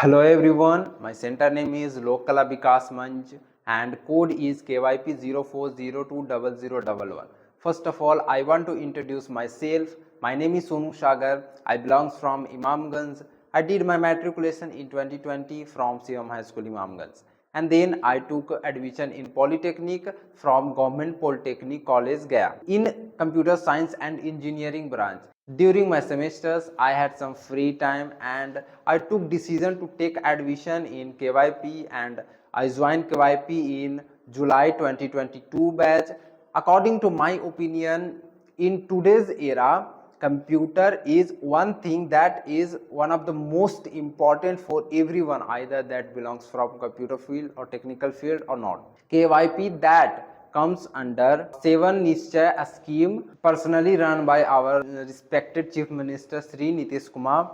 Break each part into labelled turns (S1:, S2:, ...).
S1: Hello everyone, my center name is Lokala Vikas Manch and code is KYP 04020011. First of all, I want to introduce myself. My name is Sonu Sagar. I belong from Imamganj. I did my matriculation in 2020 from Siam High School Imamganj. And then I took admission in Polytechnic from Government Polytechnic College Gaya in Computer Science and Engineering branch. During my semesters, I had some free time and I took decision to take admission in KYP and I joined KYP in July 2022 batch. According to my opinion, in today's era, computer is one thing that is one of the most important for everyone, either that belongs from computer field or technical field or not. KYP that comes under 7 Nischay, a scheme personally run by our respected Chief Minister Sri Nitish Kumar.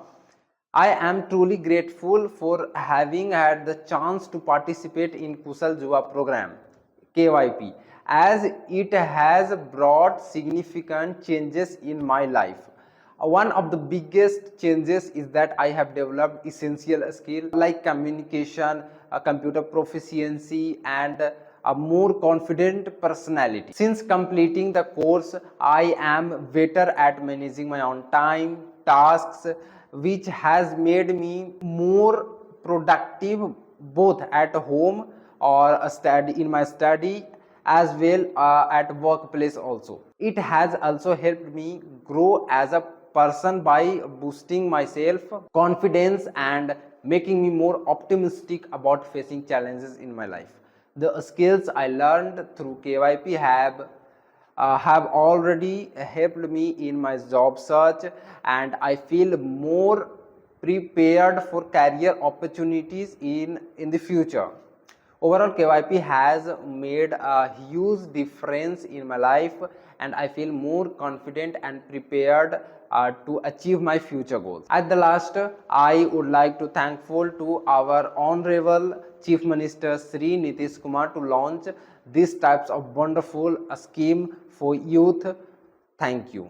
S1: I am truly grateful for having had the chance to participate in Kusal Yuva program KYP, as it has brought significant changes in my life. One of the biggest changes is that I have developed essential skills like communication, computer proficiency and a more confident personality. Since completing the course, I am better at managing my own time, tasks, which has made me more productive both at home or in my study as well at workplace also. It has also helped me grow as a person by boosting my self confidence and making me more optimistic about facing challenges in my life. The skills I learned through KYP have already helped me in my job search, and I feel more prepared for career opportunities in the future. Overall, KYP has made a huge difference in my life, and I feel more confident and prepared to achieve my future goals. At the last, I would like to thankful to our Honorable Chief Minister Sri Nitish Kumar to launch these types of wonderful scheme for youth. Thank you.